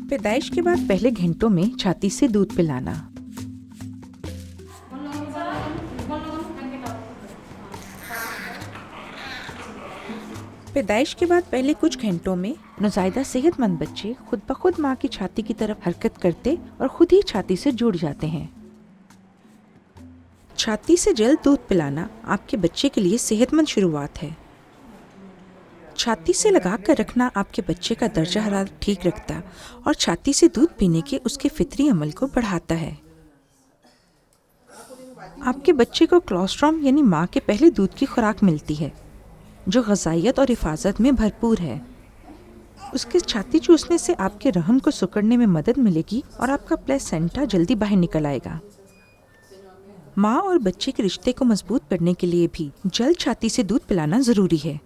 पैदाइश के बाद पहले घंटों में छाती से दूध पिलाना। पैदाइश के बाद पहले कुछ घंटों में नौज़ायदा सेहतमंद बच्चे खुद ब खुद माँ की छाती की तरफ हरकत करते और खुद ही छाती से जुड़ जाते हैं। छाती से जल्द दूध पिलाना आपके बच्चे के लिए सेहतमंद शुरुआत है। छाती से लगाकर रखना आपके बच्चे का दर्जा हरारत ठीक रखता और छाती से दूध पीने के उसके फितरी अमल को बढ़ाता है। आपके बच्चे को कोलोस्ट्रॉम यानी माँ के पहले दूध की खुराक मिलती है, जो ग़िज़ाइयत और हिफाजत में भरपूर है। उसके छाती चूसने से आपके रहम को सिकुड़ने में मदद मिलेगी और आपका प्लेसेंटा जल्दी बाहर निकल आएगा। माँ और बच्चे के रिश्ते को मजबूत करने के लिए भी जल्द छाती से दूध पिलाना ज़रूरी है।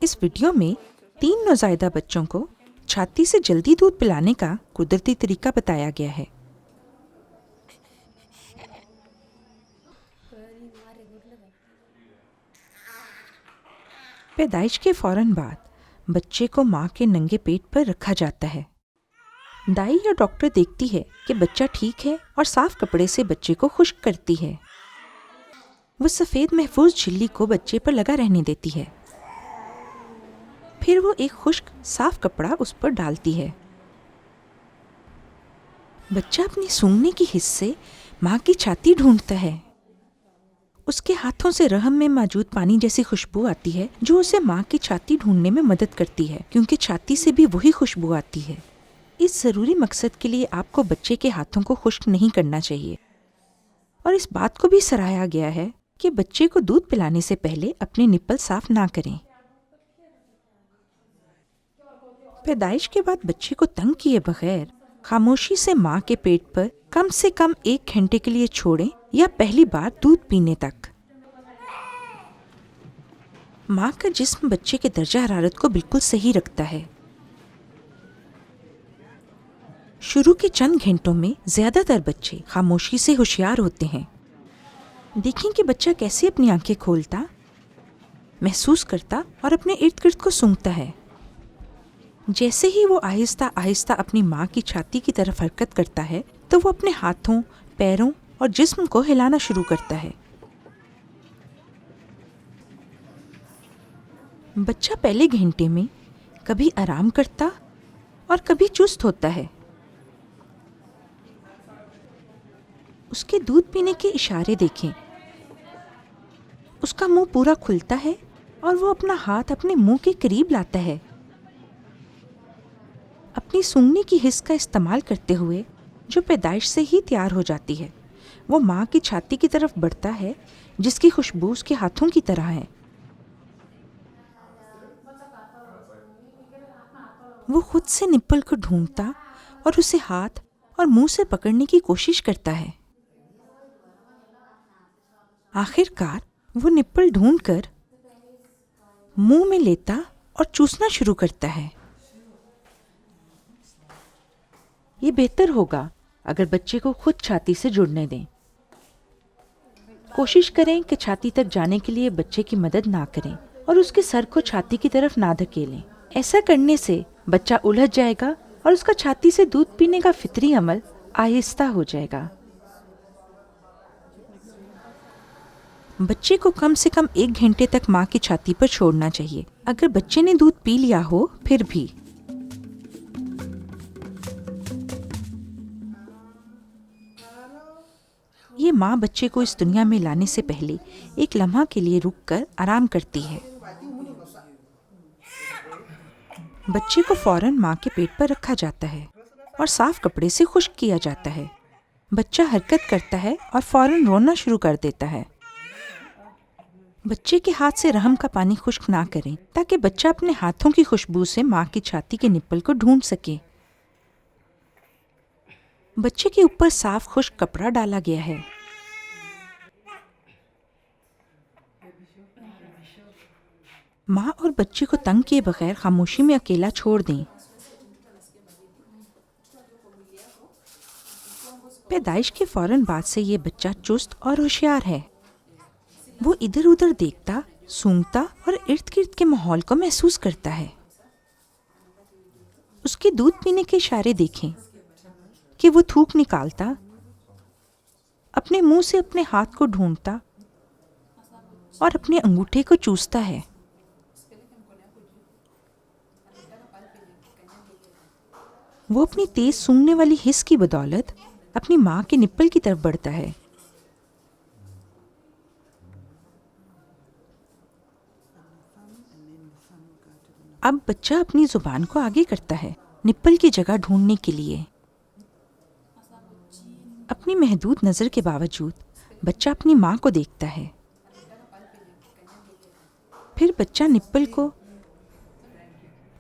इस वीडियो में 3 नौज़ायदा बच्चों को छाती से जल्दी दूध पिलाने का कुदरती तरीका बताया गया है। पैदाइश के फौरन बाद बच्चे को माँ के नंगे पेट पर रखा जाता है। दाई या डॉक्टर देखती है कि बच्चा ठीक है और साफ कपड़े से बच्चे को खुश्क करती है। वो सफ़ेद महफूज झिल्ली को बच्चे पर लगा रहने देती है। फिर वो एक खुश्क साफ कपड़ा उस पर डालती है। बच्चा अपनी सूंघने की हिस्से से माँ की छाती ढूंढता है। उसके हाथों से रहम में मौजूद पानी जैसी खुशबू आती है, जो उसे माँ की छाती ढूंढने में मदद करती है, क्योंकि छाती से भी वही खुशबू आती है। इस ज़रूरी मकसद के लिए आपको बच्चे के हाथों को खुश्क नहीं करना चाहिए। और इस बात को भी सराहा गया है कि बच्चे को दूध पिलाने से पहले अपने निप्पल साफ ना करें। पैदाइश के बाद बच्चे को तंग किए बगैर खामोशी से माँ के पेट पर कम से कम 1 घंटे के लिए छोड़ें या पहली बार दूध पीने तक। माँ का जिस्म बच्चे के दर्जा हरारत को बिल्कुल सही रखता है। शुरू के चंद घंटों में ज़्यादातर बच्चे खामोशी से होशियार होते हैं। देखें कि बच्चा कैसे अपनी आंखें खोलता, महसूस करता और अपने इर्द गिर्द को सूंघता है। जैसे ही वो आहिस्ता आहिस्ता अपनी माँ की छाती की तरफ हरकत करता है, तो वो अपने हाथों, पैरों और जिस्म को हिलाना शुरू करता है। बच्चा पहले घंटे में कभी आराम करता और कभी चुस्त होता है। उसके दूध पीने के इशारे देखें। उसका मुंह पूरा खुलता है और वो अपना हाथ अपने मुंह के करीब लाता है। अपनी सूंघने की हिस्स का इस्तेमाल करते हुए, जो पैदाइश से ही तैयार हो जाती है, वो माँ की छाती की तरफ बढ़ता है, जिसकी खुशबू उसके हाथों की तरह है। वो खुद से निप्पल को ढूंढता और उसे हाथ और मुंह से पकड़ने की कोशिश करता है। आखिरकार वो निप्पल ढूंढकर मुंह में लेता और चूसना शुरू करता है। ये बेहतर होगा अगर बच्चे को खुद छाती से जुड़ने दें। कोशिश करें कि छाती तक जाने के लिए बच्चे की मदद ना करें और उसके सर को छाती की तरफ ना धकेलें। ऐसा करने से बच्चा उलझ जाएगा और उसका छाती से दूध पीने का फितरी अमल आहिस्ता हो जाएगा। बच्चे को कम से कम 1 घंटे तक माँ की छाती पर छोड़ना चाहिए। अगर बच्चे ने दूध पी लिया हो फिर भी। ये माँ बच्चे को इस दुनिया में लाने से पहले एक लम्हा के लिए रुककर आराम करती है। बच्चे को फौरन माँ के पेट पर रखा जाता है और साफ कपड़े से खुश्क किया जाता है। बच्चा हरकत करता है और फौरन रोना शुरू कर देता है। बच्चे के हाथ से रहम का पानी खुश्क ना करें, ताकि बच्चा अपने हाथों की खुशबू से माँ की छाती के निप्पल को ढूंढ सके। बच्चे के ऊपर साफ खुश्क कपड़ा डाला गया है। माँ और बच्चे को तंग किए बगैर खामोशी में अकेला छोड़ दें। पैदाइश के फौरन बाद से ये बच्चा चुस्त और होशियार है। वो इधर उधर देखता, सूंघता और इर्द गिर्द के माहौल को महसूस करता है। उसके दूध पीने के इशारे देखें कि वो थूक निकालता, अपने मुंह से अपने हाथ को ढूंढता और अपने अंगूठे को चूसता है। वो अपनी तेज सूंघने वाली हिस की बदौलत अपनी माँ के निप्पल की तरफ बढ़ता है। अब बच्चा अपनी जुबान को आगे करता है निप्पल की जगह ढूंढने के लिए। अपनी महदूद नज़र के बावजूद बच्चा अपनी माँ को देखता है। फिर बच्चा निप्पल को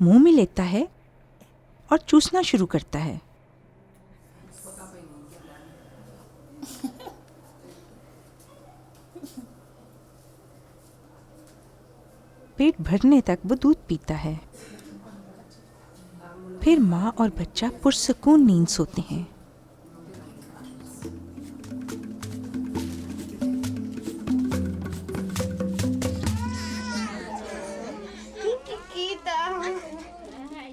मुंह में लेता है और चूसना शुरू करता है। पेट भरने तक वो दूध पीता है। फिर माँ और बच्चा पुरसकून नींद सोते हैं।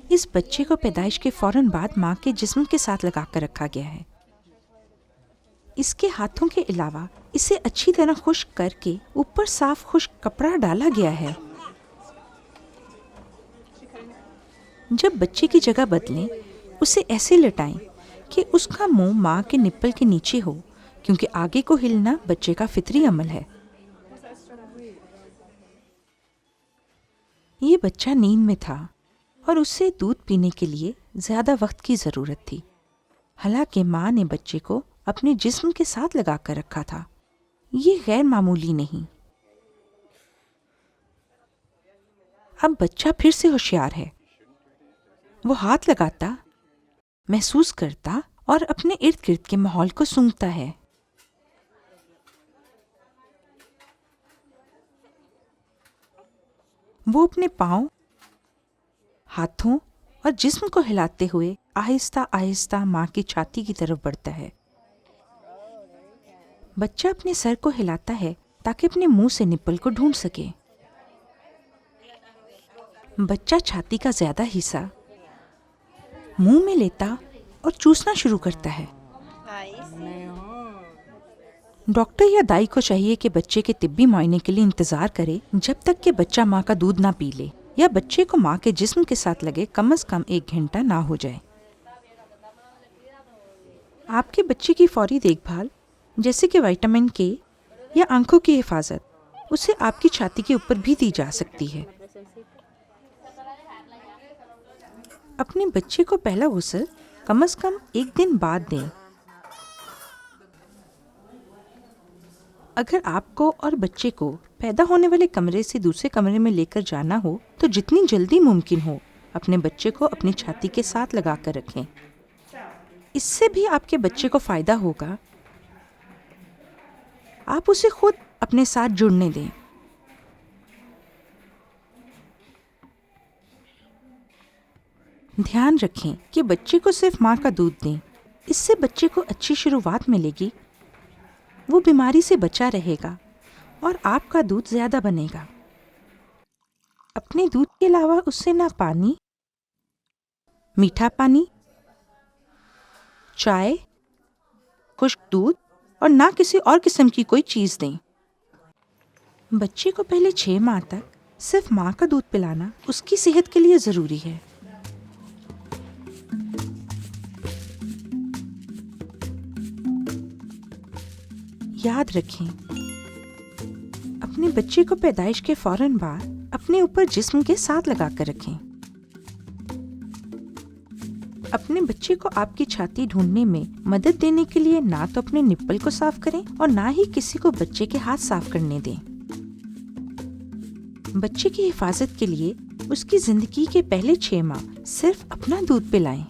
इस बच्चे को पैदाइश के फौरन बाद माँ के जिस्म के साथ लगाकर रखा गया है। इसके हाथों के अलावा इसे अच्छी तरह खुश्क करके ऊपर साफ खुश्क कपड़ा डाला गया है। जब बच्चे की जगह बदलें, उसे ऐसे लटाएं कि उसका मुंह माँ के निप्पल के नीचे हो, क्योंकि आगे को हिलना बच्चे का फितरी अमल है। ये बच्चा नींद में था और उसे दूध पीने के लिए ज़्यादा वक्त की ज़रूरत थी। हालांकि माँ ने बच्चे को अपने जिस्म के साथ लगा कर रखा था। ये गैर मामूली नहीं। अब बच्चा फिर से होशियार है। वो हाथ लगाता, महसूस करता और अपने इर्द गिर्द के माहौल को सूंघता है। वो अपने पाँव, हाथों और जिस्म को हिलाते हुए आहिस्ता आहिस्ता माँ की छाती की तरफ बढ़ता है। बच्चा अपने सर को हिलाता है ताकि अपने मुंह से निप्पल को ढूंढ सके। बच्चा छाती का ज्यादा हिस्सा मुंह में लेता और चूसना शुरू करता है। डॉक्टर या दाई को चाहिए कि बच्चे के तिब्बी मुआयने के लिए इंतजार करे जब तक कि बच्चा माँ का दूध ना पी ले या बच्चे को माँ के जिस्म के साथ लगे कम से कम 1 घंटा ना हो जाए। आपके बच्चे की फौरी देखभाल, जैसे कि विटामिन के या आंखों की हिफाजत, उसे आपकी छाती के ऊपर भी दी जा सकती है। अपने बच्चे को पहला गुस्ल कम से कम 1 दिन बाद दें। अगर आपको और बच्चे को पैदा होने वाले कमरे से दूसरे कमरे में लेकर जाना हो तो जितनी जल्दी मुमकिन हो अपने बच्चे को अपनी छाती के साथ लगा कर रखें। इससे भी आपके बच्चे को फ़ायदा होगा। आप उसे खुद अपने साथ जुड़ने दें। ध्यान रखें कि बच्चे को सिर्फ माँ का दूध दें। इससे बच्चे को अच्छी शुरुआत मिलेगी, वो बीमारी से बचा रहेगा और आपका दूध ज़्यादा बनेगा। अपने दूध के अलावा उससे ना पानी, मीठा पानी, चाय, खुश्क दूध और ना किसी और किस्म की कोई चीज़ दें। बच्चे को पहले 6 माह तक सिर्फ माँ का दूध पिलाना उसकी सेहत के लिए ज़रूरी है। याद रखें, अपने बच्चे को पैदाइश के फौरन बाद अपने ऊपर जिस्म के साथ लगाकर रखें। अपने बच्चे को आपकी छाती ढूंढने में मदद देने के लिए ना तो अपने निप्पल को साफ करें और ना ही किसी को बच्चे के हाथ साफ करने दें। बच्चे की हिफाजत के लिए उसकी जिंदगी के पहले 6 माह सिर्फ अपना दूध पिलाएं।